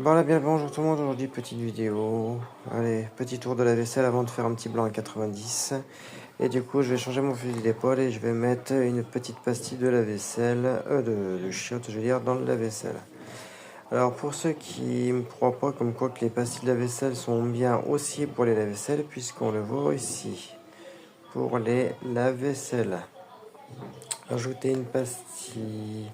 Voilà, bien le bonjour tout le monde, aujourd'hui petite vidéo, allez, petit tour de la vaisselle avant de faire un petit blanc à 90, et du coup je vais changer mon fusil d'épaule et je vais mettre une petite pastille de la vaisselle, de chiottes je veux dire, dans le lave-vaisselle. Alors pour ceux qui ne croient pas comme quoi que les pastilles de la vaisselle sont bien aussi pour les lave-vaisselle, puisqu'on le voit ici, pour les lave-vaisselle. Ajouter une pastille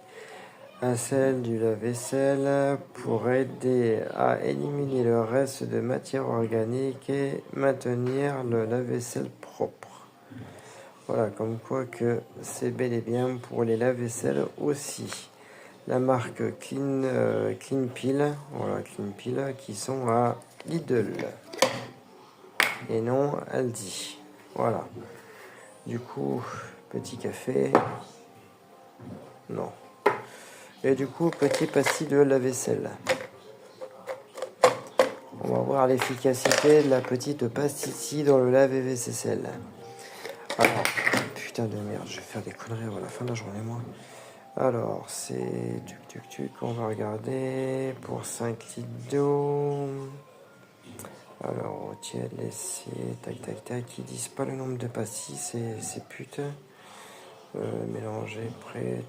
à celle du lave-vaisselle pour aider à éliminer le reste de matière organique et maintenir le lave-vaisselle propre. Voilà, comme quoi que c'est bel et bien pour les lave-vaisselle aussi. La marque Clean Peel, voilà, Clean Peel, qui sont à Lidl et non Aldi. Voilà. Du coup, petit café. Non. Et du coup, petit pastille de lave-vaisselle. On va voir l'efficacité de la petite pastille dans le lave-vaisselle. Alors, putain de merde, je vais faire des conneries à la fin de la journée, moi. Alors, c'est on va regarder pour 5 litres d'eau. Alors, tiens, laissez, tac, ils disent pas le nombre de pastilles, c'est putain. Mélanger, prêt,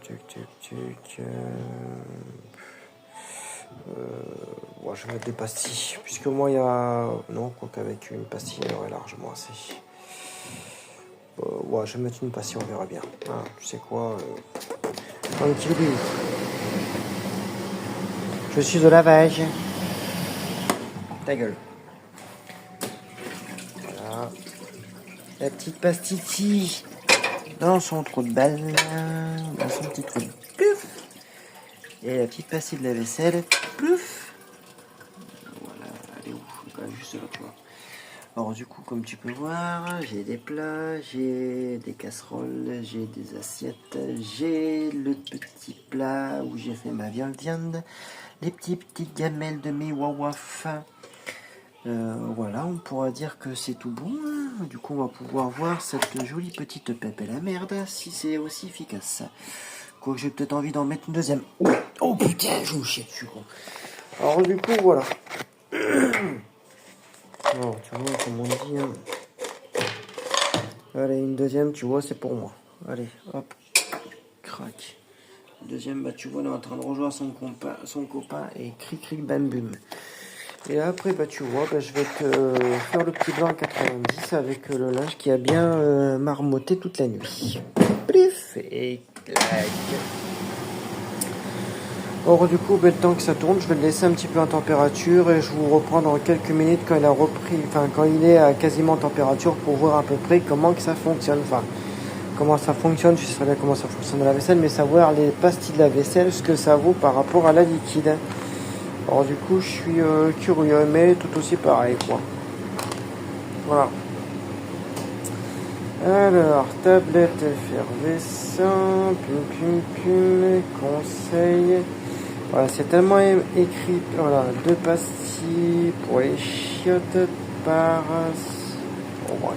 ouais, je vais mettre des pastilles, puisque moi il y a... Non, quoi qu'avec une pastille, il y aurait largement assez. Ouais, je vais mettre une pastille, on verra bien. Ah, tu sais quoi un petit peu. Je suis au lavage. Ta gueule. Voilà. La petite pastille dans son trou de balle, dans son petit trou de plouf. Et la petite pastille de la vaisselle, plouf. Voilà, elle est où? Juste là, tu vois. Alors du coup, comme tu peux voir, j'ai des plats, j'ai des casseroles, j'ai des assiettes, j'ai le petit plat où j'ai fait ma viande, les petites gamelles de mes wawaf. Voilà, on pourra dire que c'est tout bon. Hein. Du coup, on va pouvoir voir cette jolie petite pèpe et la merde, si c'est aussi efficace. Quoique j'ai peut-être envie d'en mettre une deuxième. Oh putain, je me chie dessus, quoi. Alors du coup, voilà. Alors, tu vois, comme on dit, hein. Allez, une deuxième, tu vois, c'est pour moi. Allez, hop, crac. Deuxième, bah tu vois, on est en train de rejoindre son copain et cric, bam, boum. Et après, bah tu vois, bah, je vais te faire le petit blanc à 90 avec le linge qui a bien marmotté toute la nuit. Plif et clac. Or du coup, le temps que ça tourne, je vais le laisser un petit peu en température et je vous reprends dans quelques minutes quand il a repris, enfin quand il est à quasiment température pour voir à peu près comment que ça fonctionne. Enfin, comment ça fonctionne, je sais bien comment ça fonctionne de la vaisselle, mais savoir les pastilles de la vaisselle, ce que ça vaut par rapport à la liquide. Alors du coup, je suis curieux, mais tout aussi pareil, quoi. Voilà. Alors, tablette effervescent, conseil. Voilà, c'est tellement écrit. Voilà, 2 pastilles pour les chiottes par... Oh, bah,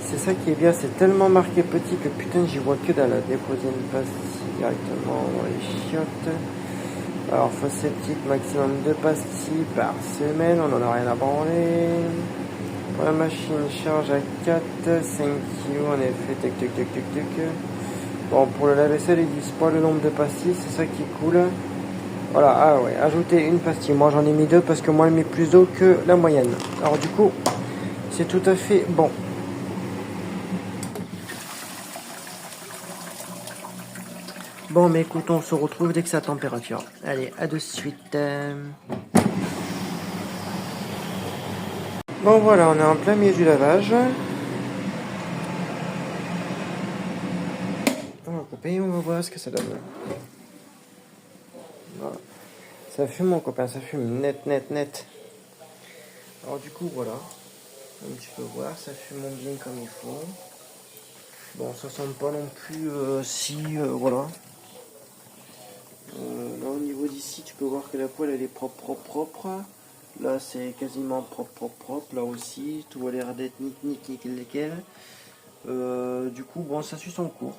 c'est ça qui est bien, c'est tellement marqué petit que putain, j'y vois que dalle. Déposer une pastille directement dans les chiottes. Alors, petite, maximum 2 pastilles par semaine, on en a rien à branler. Pour la machine, charge à 4, 5 kg, en effet, tac. Bon, pour le lave-vaisselle, ils disent pas le nombre de pastilles, c'est ça qui est cool. Voilà, ah ouais, ajouter une pastille. Moi, j'en ai mis 2 parce que moi, elle met plus d'eau que la moyenne. Alors, du coup, c'est tout à fait bon. Bon, mais écoute, on se retrouve dès que c'est à température. Allez, à de suite. Bon, voilà, on est en plein milieu du lavage. On va couper, on va voir ce que ça donne. Voilà. Ça fume, mon copain, ça fume net. Alors, du coup, voilà. Comme tu peux voir, ça fume bien comme il faut. Bon, ça sent pas non plus voilà. Là au niveau d'ici, tu peux voir que la poêle elle est propre. Là c'est quasiment propre. Là aussi, tout a l'air d'être nickel. Du coup, bon, ça suit son cours.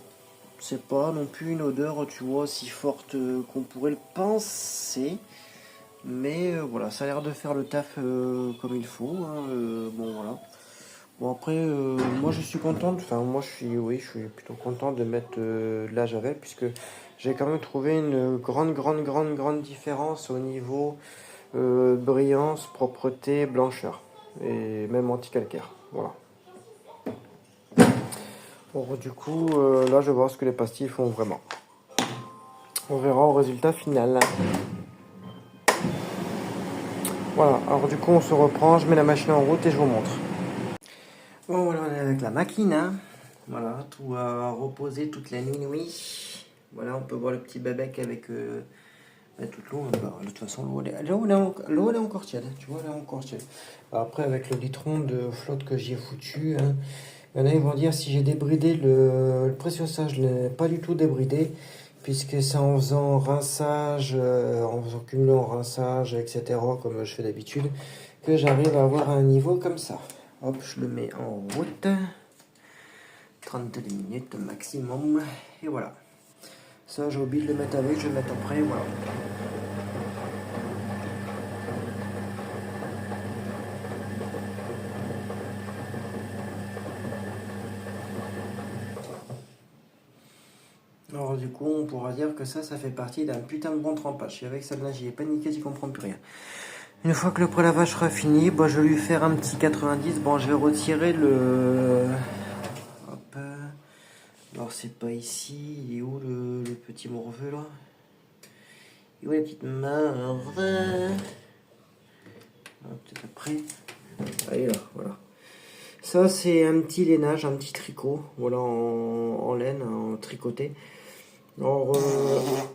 C'est pas non plus une odeur, tu vois, si forte qu'on pourrait le penser. Mais voilà, ça a l'air de faire le taf comme il faut, hein, bon voilà. Bon après, moi je suis contente, enfin moi oui, je suis plutôt content de mettre de la Javel puisque j'ai quand même trouvé une grande différence au niveau brillance, propreté, blancheur et même anti-calcaire. Voilà. Bon, du coup, là je vais voir ce que les pastilles font vraiment. On verra au résultat final. Voilà, alors du coup on se reprend, je mets la machine en route et je vous montre. Bon voilà, on est avec la machine, hein. Voilà, tout a reposé toute la nuit. Voilà, on peut voir le petit bébé avec toute l'eau. Bah, de toute façon, l'eau elle est encore tiède, tu vois, elle est encore tiède. Après, avec le litron de flotte que j'y ai foutu, hein, il y en a ils vont dire si j'ai débridé le préciossage, je l'ai pas du tout débridé, puisque c'est en faisant rinçage, en faisant cumulant rinçage, etc., comme je fais d'habitude, que j'arrive à avoir un niveau comme ça. Hop, je le mets en route. 32 minutes maximum. Et voilà. Ça, j'ai oublié de le mettre avec, je vais le mettre après, voilà. Alors du coup, on pourra dire que ça fait partie d'un putain de bon trempage. Et avec ça, là, j'y ai paniqué, j'y comprends plus rien. Une fois que le prélavage sera fini, bon, je vais lui faire un petit 90. Bon, je vais retirer le... Hop. Alors, c'est pas ici. Il est où le petit morveux, là? Il est où la petite main? Peut-être après. Allez, là, voilà. Ça, c'est un petit lainage, un petit tricot. Voilà, en laine, en tricoté. Alors,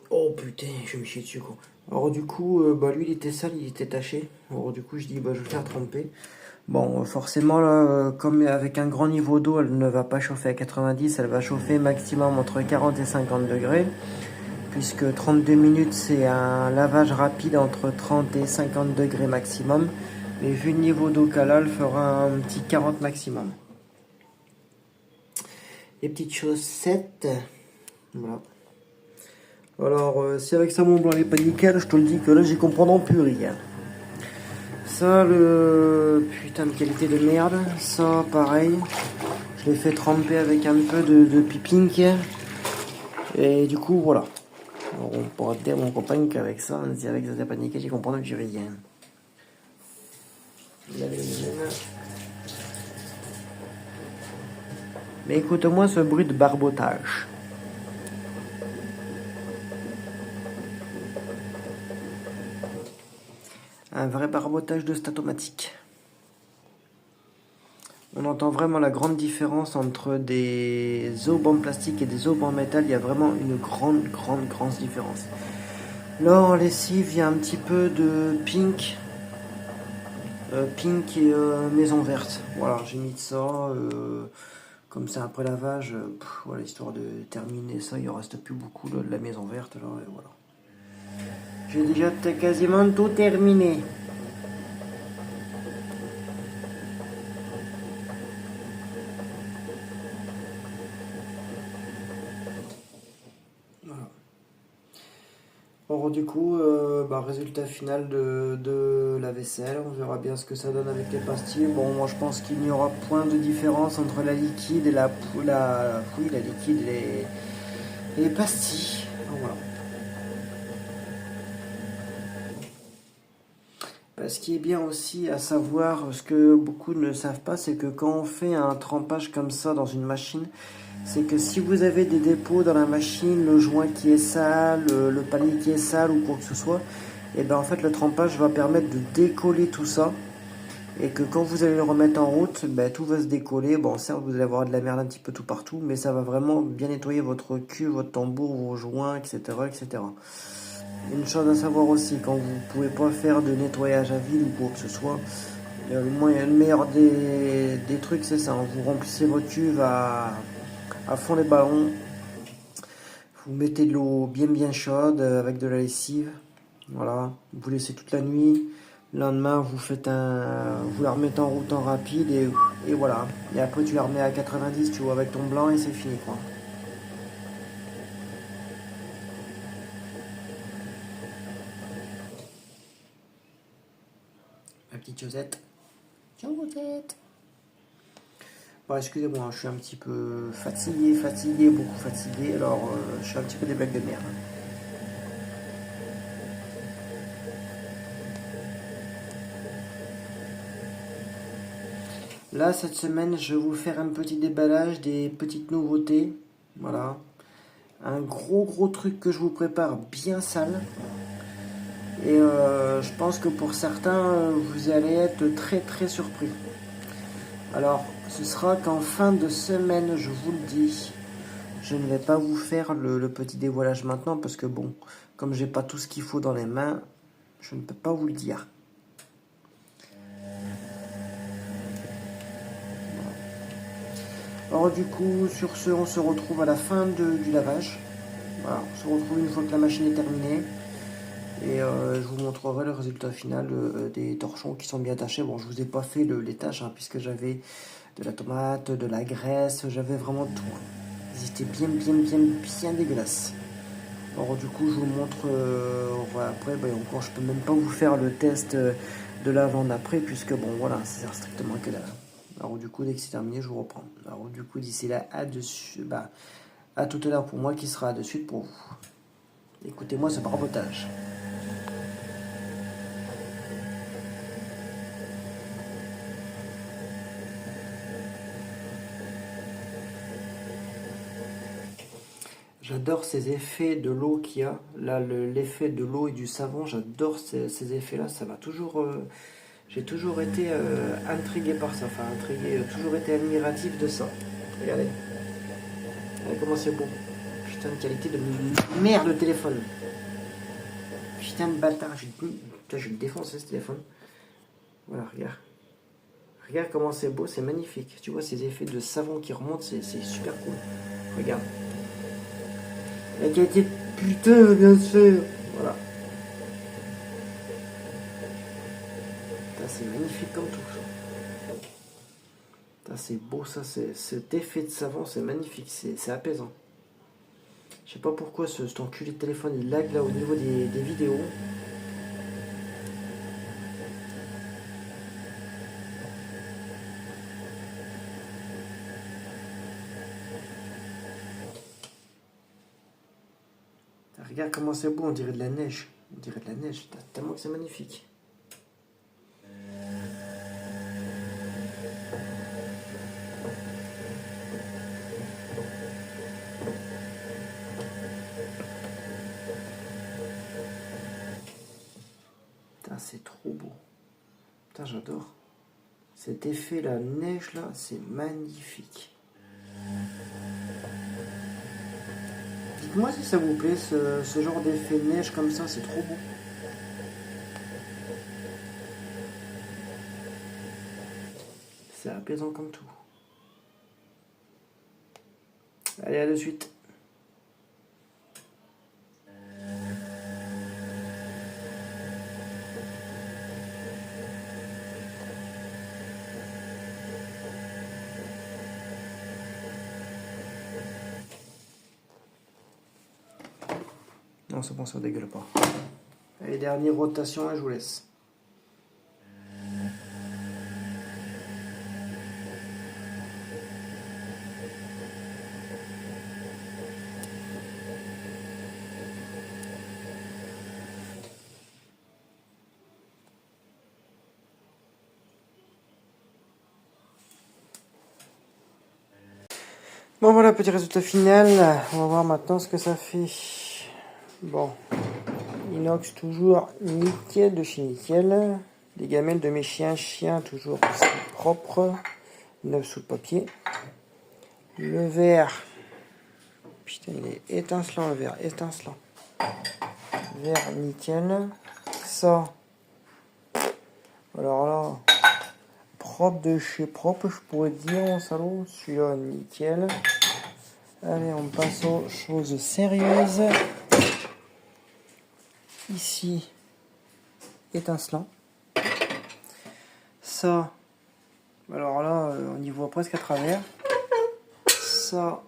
oh putain, je me chie dessus quoi. Alors du coup, bah lui il était sale, il était taché. Alors du coup je dis bah je vais le faire tremper. Bon, forcément là, comme avec un grand niveau d'eau, elle ne va pas chauffer à 90, elle va chauffer maximum entre 40 et 50 degrés. Puisque 32 minutes c'est un lavage rapide entre 30 et 50 degrés maximum. Mais vu le niveau d'eau qu'elle a, elle fera un petit 40 maximum. Les petites chaussettes. Voilà. Alors, si avec ça mon blanc n'est pas nickel, je te le dis que là j'y comprends plus rien. Ça, le putain de qualité de merde. Ça, pareil. Je l'ai fait tremper avec un peu de pipink. Et du coup, voilà. Alors, on pourra dire à mon copain qu'avec ça, si avec ça n'est pas nickel, j'y comprends plus rien. Mais écoute-moi ce bruit de barbotage. Un vrai barbotage de statomatique. On entend vraiment la grande différence entre des aubes en plastique et des aubes en métal. Il y a vraiment une grande différence. Là, en lessive, il y a un petit peu de pink. Pink et maison verte. Voilà, j'ai mis de ça. Comme c'est après lavage, voilà, histoire de terminer ça, il ne reste plus beaucoup de la maison verte. Là, et voilà. J'ai déjà quasiment tout terminé. Voilà. Alors du coup, résultat final de la vaisselle, on verra bien ce que ça donne avec les pastilles. Bon, moi je pense qu'il n'y aura point de différence entre la liquide et la liquide et les pastilles. Donc, voilà. Ce qui est bien aussi à savoir, ce que beaucoup ne savent pas, c'est que quand on fait un trempage comme ça dans une machine, c'est que si vous avez des dépôts dans la machine, le joint qui est sale, le palier qui est sale ou quoi que ce soit, et bien en fait le trempage va permettre de décoller tout ça. Et que quand vous allez le remettre en route, ben, tout va se décoller. Bon, certes, vous allez avoir de la merde un petit peu tout partout, mais ça va vraiment bien nettoyer votre cuve, votre tambour, vos joints, etc., etc. Une chose à savoir aussi, quand vous ne pouvez pas faire de nettoyage à vide ou quoi que ce soit, le meilleur des trucs, c'est ça. Vous remplissez votre cuve à fond les ballons. Vous mettez de l'eau bien chaude avec de la lessive. Voilà. Vous laissez toute la nuit. Le lendemain, vous la remettez en route en rapide et voilà. Et après, tu la remets à 90, tu vois, avec ton blanc et c'est fini, quoi. petite Josette. Ciao Josette. Bon, excusez-moi, je suis un petit peu fatigué, beaucoup fatigué, alors je fais un petit peu des blagues de merde. Là, cette semaine, je vais vous faire un petit déballage des petites nouveautés. Voilà. Un gros truc que je vous prépare bien sale. Et je pense que pour certains, vous allez être très surpris. Alors, ce sera qu'en fin de semaine, je vous le dis, je ne vais pas vous faire le petit dévoilage maintenant parce que bon, comme j'ai pas tout ce qu'il faut dans les mains, je ne peux pas vous le dire. Alors du coup, sur ce, on se retrouve à la fin du lavage. Voilà, on se retrouve une fois que la machine est terminée. Et je vous montrerai le résultat final des torchons qui sont bien attachés. Bon, je vous ai pas fait les tâches hein, puisque j'avais de la tomate, de la graisse, j'avais vraiment tout. Ils étaient bien dégueulasses. Alors du coup, je vous montre voilà, après. Ben, encore, je peux même pas vous faire le test de l'avant d'après puisque bon, voilà, ça sert strictement que dalle. Alors du coup, dès que c'est terminé, je vous reprends. Alors du coup, d'ici là, à tout à l'heure pour moi qui sera de suite pour vous. Écoutez-moi ce barbotage. J'adore ces effets de l'eau qu'il y a. Là, l'effet de l'eau et du savon, j'adore ces effets-là. Ça m'a toujours... j'ai toujours été intrigué par ça. Enfin, intrigué, toujours été admiratif de ça. Regardez. Regardez comment c'est beau. Putain de qualité de merde le téléphone. Putain de bâtard. Putain, je vais le défoncer ce téléphone. Voilà, regarde. Regarde comment c'est beau, c'est magnifique. Tu vois ces effets de savon qui remontent, c'est super cool. Regarde. La qualité, putain, bien sûr. Voilà. C'est magnifique comme tout ça. C'est beau ça, cet effet de savon, c'est magnifique, c'est apaisant. Je sais pas pourquoi cet enculé de téléphone il lag là au niveau des vidéos. Regarde comment c'est beau, on dirait de la neige. On dirait de la neige, tellement que c'est magnifique. C'est trop beau. Putain, j'adore. Cet effet, la neige là, c'est magnifique. Dites-moi si ça vous plaît, ce genre d'effet neige comme ça, c'est trop beau. C'est apaisant comme tout. Allez, à de suite. Non, c'est bon, ça dégueule pas. Allez, dernière rotation et je vous laisse. Bon voilà, petit résultat final. On va voir maintenant ce que ça fait. Bon, inox toujours nickel de chez nickel. Les gamelles de mes chiens toujours propres. Neuf sous le papier. Le verre. Putain, il est étincelant le verre, étincelant. Verre nickel. Ça. Alors là, propre de chez propre, je pourrais dire mon salon. Celui-là, nickel. Allez, on passe aux choses sérieuses. Ici, étincelant. Ça, alors là, on y voit presque à travers. Ça,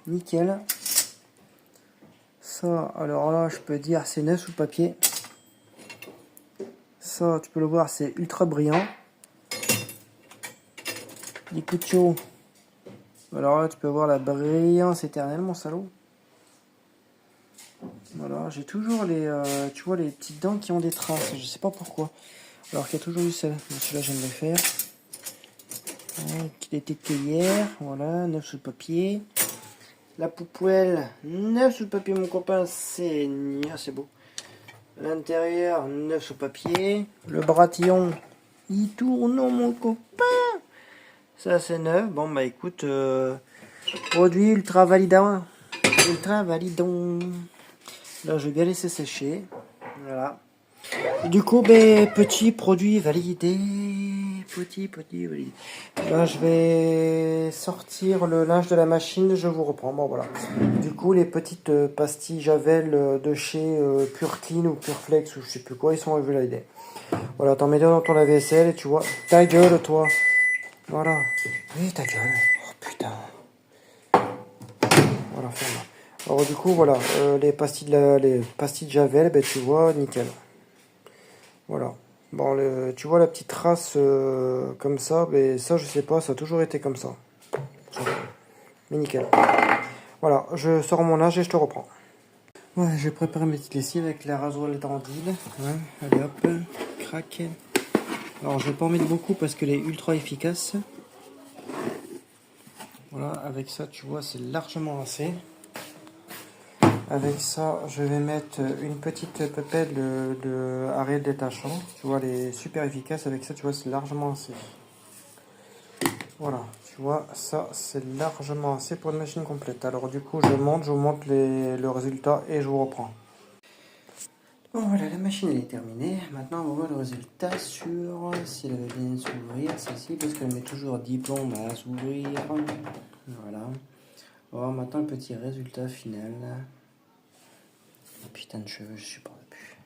nickel. Ça, alors là, je peux dire c'est neuf sous le papier. ça, tu peux le voir, c'est ultra brillant. Les coups de chaud. Alors là, tu peux voir la brillance éternelle, mon salaud. Voilà, j'ai toujours les, tu vois, les petites dents qui ont des traces. Je sais pas pourquoi. Alors qu'il y a toujours eu celle. Celui-là, j'aime le faire. Il était que hier. Voilà, 9 sous le papier. La poupouelle, 9 sous le papier, mon copain. C'est beau. L'intérieur, 9 sous le papier. Le bratillon, il tourne, mon copain. Ça, c'est neuf. Bon, bah écoute, produit ultra validant. Ultra validant. Là, je vais bien laisser sécher. Voilà. Et du coup, ben, petit produit validé. Petit validé. Là, je vais sortir le linge de la machine. Je vous reprends. Bon, voilà. Du coup, les petites pastilles Javel de chez Pure Clean ou Pure Flex ou je sais plus quoi, ils sont validés. Voilà, t'en mets dans ton lave-vaisselle et tu vois. Ta gueule, toi. Voilà. Oui, ta gueule. Oh, putain. Voilà, ferme. Alors du coup voilà, les pastilles de Javel, ben tu vois, nickel. Voilà. Bon, tu vois la petite trace comme ça, ben ça je sais pas, ça a toujours été comme ça. Mais nickel. Voilà, je sors mon linge et je te reprends. Ouais, je vais préparer mes petites lessives avec la rasoir Dandil. Ouais, allez hop, crac. Alors je vais pas en mettre beaucoup parce qu'elle est ultra efficace. Voilà, avec ça tu vois c'est largement assez. Avec ça, je vais mettre une petite pépelle de Ariel détachant. Tu vois, elle est super efficace. Avec ça, tu vois, c'est largement assez. Voilà, tu vois, ça, c'est largement assez pour une machine complète. Alors, du coup, je vous montre le résultat et je vous reprends. Bon, voilà, la machine elle est terminée. Maintenant, on va voir le résultat sur si elle va bien s'ouvrir, celle-ci, parce qu'elle met toujours 10 plombes à s'ouvrir. Voilà. On va voir maintenant le petit résultat final. Putain de cheveux, je supporte plus.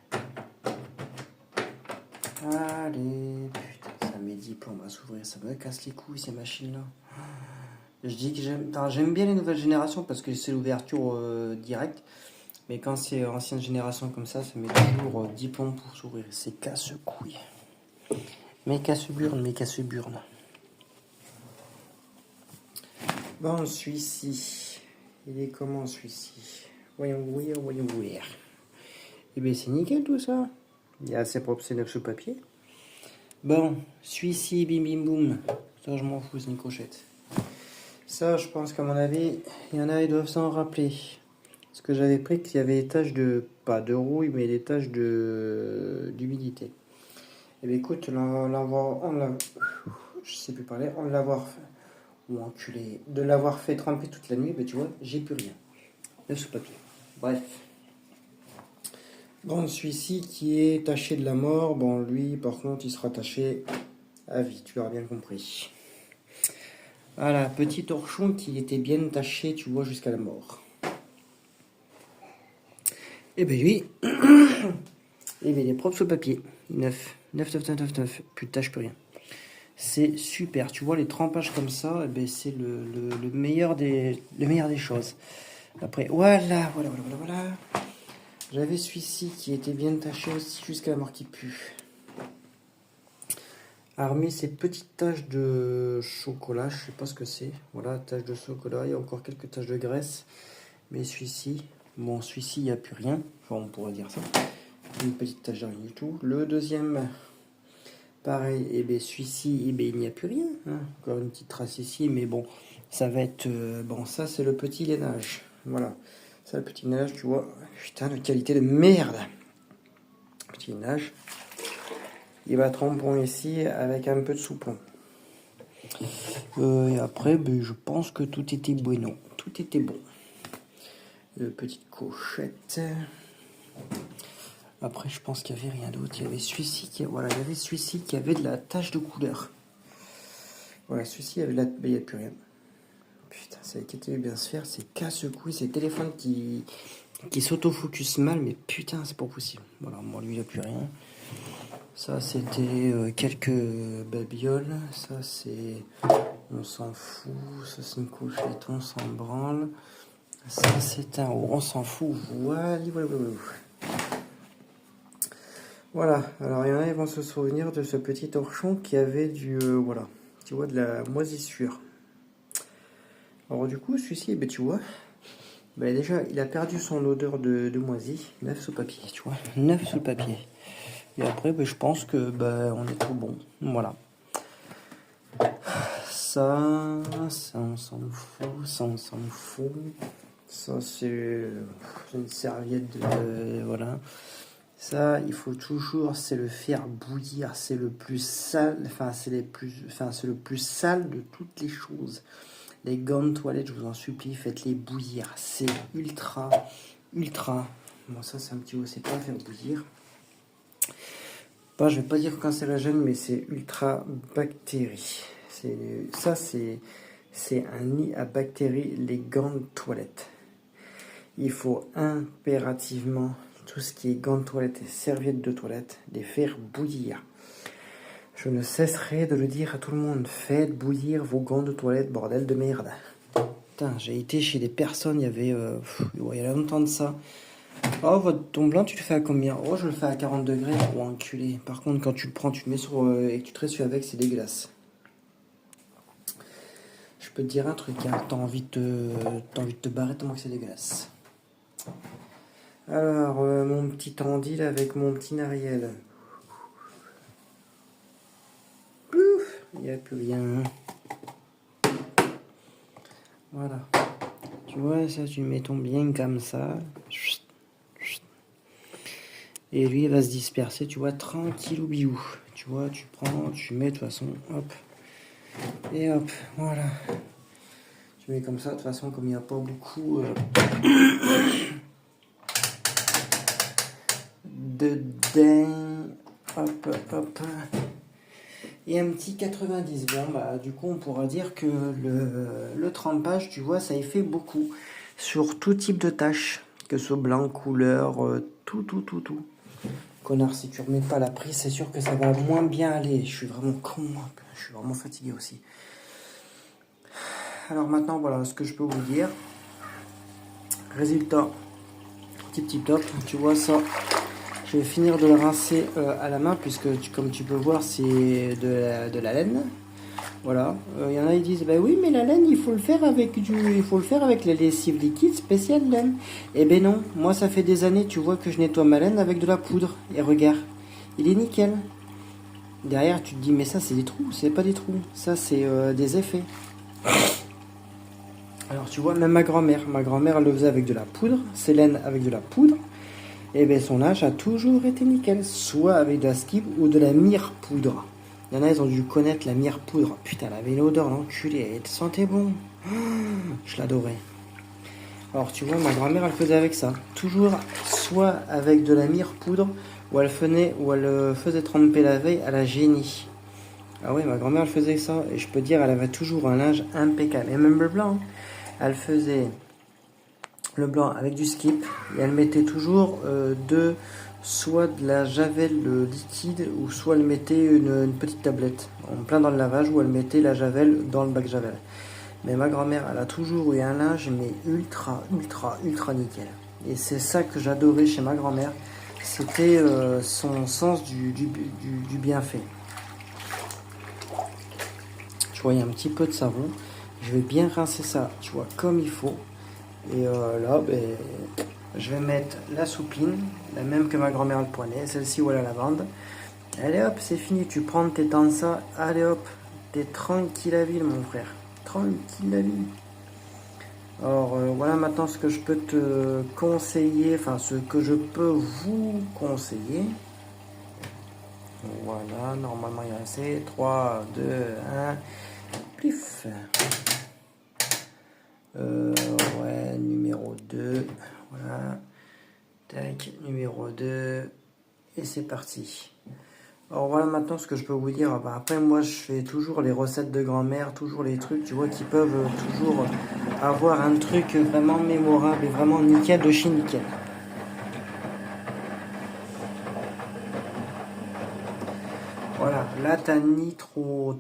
Allez, putain, ça met 10 plombs à s'ouvrir, ça me casse les couilles ces machines-là. Je dis que j'aime bien les nouvelles générations parce que c'est l'ouverture directe. Mais quand c'est ancienne génération comme ça met toujours 10 plombs pour s'ouvrir. C'est casse-couilles. Mais casse-burne. Bon, celui-ci. Il est comment celui-ci? Voyons voir. Eh bien, c'est nickel tout ça. Il est assez propre, c'est neuf sous papier. Bon, celui-ci, bim bim boum. Ça, je m'en fous, c'est une cochette. Ça, je pense qu'à mon avis, il y en a, ils doivent s'en rappeler. Parce que j'avais pris qu'il y avait des taches de, pas de rouille, mais des taches d'humidité. Eh bien, écoute, je sais plus parler, de l'avoir fait tremper toute la nuit, ben tu vois, j'ai plus rien. Neuf sous papier. Bref. Bon, celui-ci qui est taché de la mort, bon, lui, par contre, il sera taché à vie, tu l'auras bien compris. Voilà, petit torchon qui était bien taché, tu vois, jusqu'à la mort. Et bien lui, et bien il est propre sur le papier. 9, plus de tache, plus rien. C'est super, tu vois, les trempages comme ça, et ben c'est le meilleur des choses. Après, voilà. J'avais celui-ci qui était bien taché aussi jusqu'à la mort qui pue. Armé ces petites taches de chocolat, je sais pas ce que c'est. Voilà, taches de chocolat, il y a encore quelques taches de graisse. Mais celui-ci, il n'y a plus rien. Enfin, on pourrait dire ça. Une petite tache de rien du tout. Le deuxième, pareil, et bien celui-ci, il n'y a plus rien. Hein. Encore une petite trace ici, mais bon, ça va être... bon, ça c'est le petit lainage. Voilà. Ça, le petit lainage, tu vois. Putain, de qualité de merde. Petit lainage. Il va tremper ici avec un peu de soupon. Et après, ben, je pense que tout était bueno. Tout était bon. Petite cochette. Après, je pense qu'il n'y avait rien d'autre. Il y avait celui-ci qui avait de la tache de couleur. Voilà, celui-ci, il n'y a plus rien. Putain, ça a été bien se faire. C'est casse-couille. C'est le téléphone qui s'autofocus mal. Mais putain, c'est pas possible. Voilà, moi, lui, il n'a plus rien. Ça, c'était quelques babioles. Ça, c'est... On s'en fout. Ça, c'est une couchette. On s'en branle. Ça, c'est un... On s'en fout. Voilà. Voilà, alors il y en a qui vont se souvenir de ce petit torchon qui avait voilà, tu vois, de la moisissure. Alors du coup, celui-ci, ben, tu vois, ben, déjà, il a perdu son odeur de moisi, neuf sous papier, tu vois, neuf sous papier. Et après, ben, je pense que ben, on est tout bon, voilà. Ça on s'en fout, ça on s'en fout. Ça c'est une serviette de... voilà. Ça, il faut toujours, c'est le faire bouillir, c'est le plus sale, c'est le plus sale de toutes les choses. Les gants de toilette, je vous en supplie, faites-les bouillir. C'est ultra. Bon, ça, c'est un petit c'est pas à faire bouillir. Bah, je vais pas dire cancérogène, mais c'est ultra bactéries. C'est un nid à bactéries, les gants de toilette. Il faut impérativement tout ce qui est gants de toilette et serviettes de toilette, les faire bouillir. Je ne cesserai de le dire à tout le monde, faites bouillir vos gants de toilette, bordel de merde. Putain, j'ai été chez des personnes, il y a longtemps de ça. Oh, ton blanc, tu le fais à combien? Oh, je le fais à 40 degrés. Oh, enculé. Par contre, quand tu le prends, tu le mets et que tu te ressues avec, c'est dégueulasse. Je peux te dire un truc, hein. T'as envie de te barrer tellement que c'est dégueulasse. Alors, mon petit Andy là, avec mon petit Nariel. Pouf, il n'y a plus rien. Voilà. Tu vois, ça, tu mets ton bien comme ça. Et lui, il va se disperser, tu vois, tranquille ou biou. Tu vois, tu prends, tu mets de toute façon, hop. Et hop, voilà. Tu mets comme ça, de toute façon, comme il n'y a pas beaucoup dedans. Hop, hop. Et un petit 90. Bon, bah, du coup, on pourra dire que le trempage, tu vois, ça y fait beaucoup. Sur tout type de tâches. Que ce soit blanc, couleur, tout. Connard, si tu remets pas la prise, c'est sûr que ça va moins bien aller. Je suis vraiment con, moi. Je suis vraiment fatigué aussi. Alors maintenant, voilà ce que je peux vous dire. Résultat, tip top. Tu vois ça, je vais finir de le rincer à la main puisque, comme tu peux voir, c'est de la laine. Voilà. Il y en a qui disent, bah oui, mais la laine, il faut le faire avec la lessive liquide spéciale laine. Eh ben non, moi ça fait des années, tu vois que je nettoie ma laine avec de la poudre. Et regarde, il est nickel. Derrière, tu te dis, mais ça c'est des trous, c'est pas des trous, ça c'est des effets. Alors tu vois, même ma grand-mère elle le faisait avec de la poudre, ses laines avec de la poudre. Et bien son linge a toujours été nickel, soit avec de la skip ou de la mire poudre. Il y en a, ils ont dû connaître la mire poudre. Putain, elle avait une odeur, l'enculé, elle sentait bon. Je l'adorais. Alors tu vois, ma grand-mère elle faisait avec ça. Toujours soit avec de la mire poudre, ou elle faisait tremper la veille à la génie. Ah ouais, ma grand-mère elle faisait ça. Et je peux dire, elle avait toujours un linge impeccable. Et même le blanc. Elle faisait le blanc avec du skip. Et elle mettait toujours soit de la javel liquide, ou soit elle mettait une petite tablette en plein dans le lavage, où elle mettait la javel dans le bac javel. Mais ma grand-mère, elle a toujours eu un linge, mais ultra nickel. Et c'est ça que j'adorais chez ma grand-mère. C'était son sens du bienfait. Tu vois, il y a un petit peu de savon. Je vais bien rincer ça, tu vois, comme il faut. Et là, ben, je vais mettre la soupline, la même que ma grand-mère le prenait, celle-ci ou la lavande. Allez hop, c'est fini, tu prends tes temps de ça. Allez hop, t'es tranquille à ville, mon frère. Tranquille à ville. Alors voilà maintenant ce que je peux te conseiller, enfin ce que je peux vous conseiller. Voilà, normalement il y a assez. 3, 2, 1, plif. Ouais, numéro 2. Voilà. Tac, numéro 2. Et c'est parti. Alors voilà maintenant ce que je peux vous dire. Après moi je fais toujours les recettes de grand-mère, toujours les trucs, tu vois, qui peuvent toujours avoir un truc vraiment mémorable et vraiment nickel de chez nickel. Voilà, Là, t'as ni trop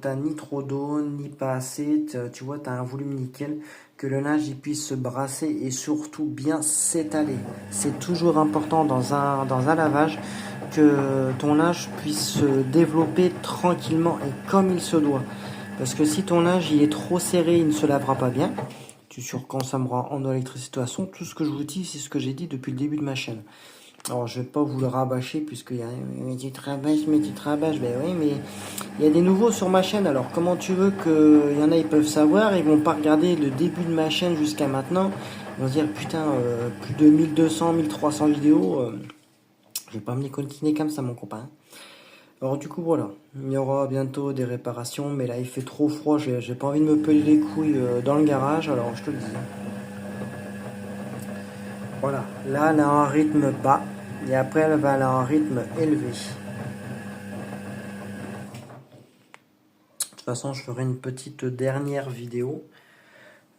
d'eau, ni pas assez. Tu vois, t'as un volume nickel. Que le linge il puisse se brasser et surtout bien s'étaler. C'est toujours important dans un lavage que ton linge puisse se développer tranquillement et comme il se doit. Parce que si ton linge il est trop serré, il ne se lavera pas bien. Tu surconsommeras en électricité. De toute façon, tout ce que je vous dis, c'est ce que j'ai dit depuis le début de ma chaîne. Alors, je vais pas vous le rabâcher, puisqu'il y a mais tu te rabâches, mais tu te rabâches. Ben oui, mais il y a des nouveaux sur ma chaîne. Alors, comment tu veux qu'il y en a, ils peuvent savoir, ils vont pas regarder le début de ma chaîne jusqu'à maintenant. Ils vont se dire, putain, plus de 1200, 1300 vidéos. Je vais pas me les coltiner comme ça, mon copain. Alors, du coup, voilà. Il y aura bientôt des réparations, mais là, il fait trop froid. J'ai pas envie de me peler les couilles dans le garage, alors je te le dis. Voilà, là elle a un rythme bas et après elle va aller à un rythme élevé. De toute façon, je ferai une petite dernière vidéo.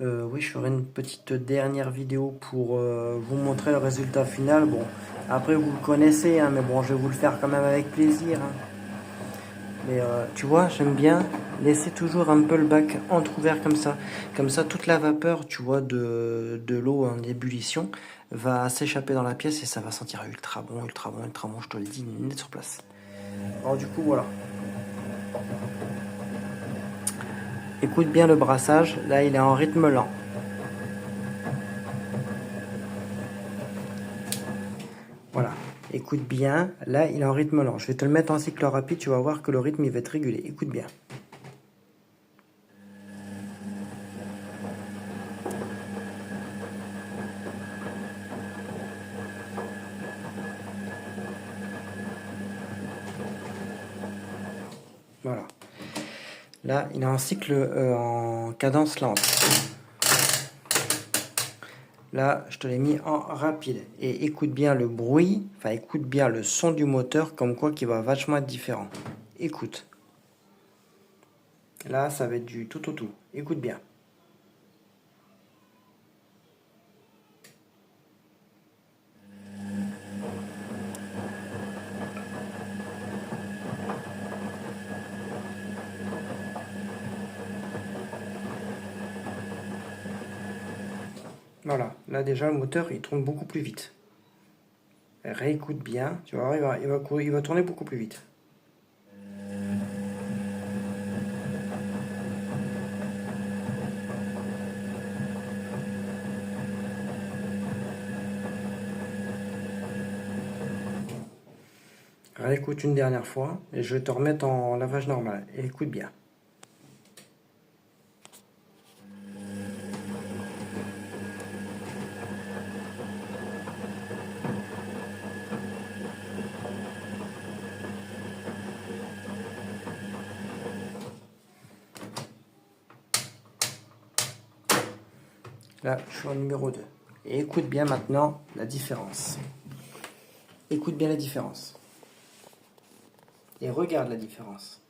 Oui, je ferai une petite dernière vidéo pour vous montrer le résultat final. Bon, après vous le connaissez, hein, mais bon, je vais vous le faire quand même avec plaisir. Hein. Mais tu vois, j'aime bien laisser toujours un peu le bac entrouvert comme ça. Comme ça, toute la vapeur, tu vois, de l'eau en ébullition va s'échapper dans la pièce et ça va sentir ultra bon, ultra bon, ultra bon, je te le dis, net sur place. Alors du coup, voilà. Écoute bien le brassage, là il est en rythme lent. Voilà, écoute bien, là il est en rythme lent. Je vais te le mettre en cycle rapide, tu vas voir que le rythme il va être régulé. Écoute bien. Voilà. Là, il est en cycle en cadence lente. Là, je te l'ai mis en rapide. Et écoute bien le bruit, enfin écoute bien le son du moteur, comme quoi qui va vachement être différent. Écoute. Là, ça va être du tout au tout. Écoute bien. Voilà, là déjà le moteur il tourne beaucoup plus vite. Réécoute bien, tu vas voir, il va tourner beaucoup plus vite. Réécoute une dernière fois et je vais te remettre en lavage normal. Et écoute bien. Là, je suis au numéro 2. Et écoute bien maintenant la différence. Écoute bien la différence. Et regarde la différence.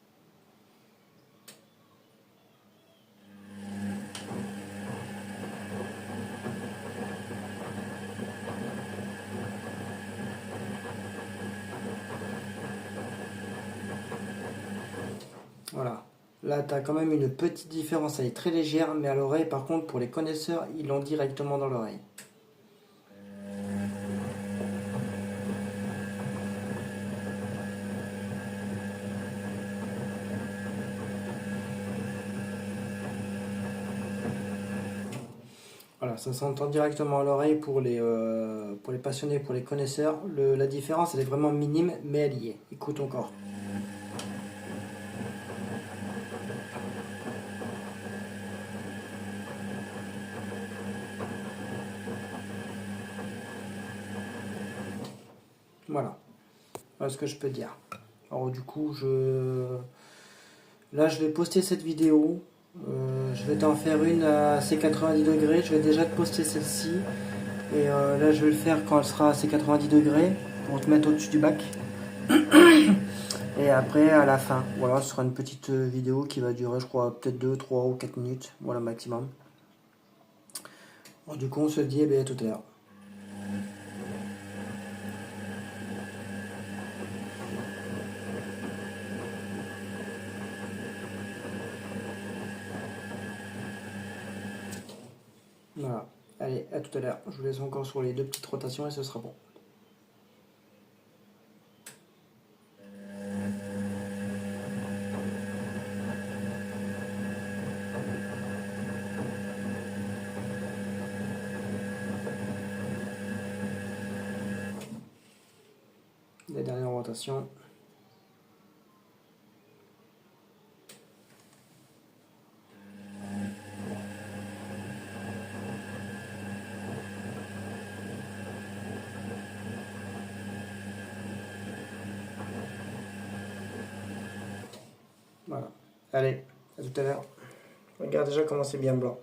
Voilà. Là, tu as quand même une petite différence. Elle est très légère, mais à l'oreille, par contre, pour les connaisseurs, ils l'ont directement dans l'oreille. Voilà, ça s'entend directement à l'oreille pour les passionnés, pour les connaisseurs. La différence, elle est vraiment minime, mais elle y est. Écoute encore. Voilà. Voilà ce que je peux dire. Alors du coup, là, je vais poster cette vidéo. Je vais t'en faire une à ces 90 degrés. Je vais déjà te poster celle-ci. Et là, je vais le faire quand elle sera à ces 90 degrés pour te mettre au-dessus du bac. Et après, à la fin, voilà, ce sera une petite vidéo qui va durer, je crois, peut-être 2, 3 ou 4 minutes. Voilà, maximum. Bon, du coup, on se dit à tout à l'heure. Voilà. Allez, à tout à l'heure. Je vous laisse encore sur les 2 petites rotations et ce sera bon. Les dernières rotations. Voilà. Allez, à tout à l'heure. Regarde déjà comment c'est bien blanc.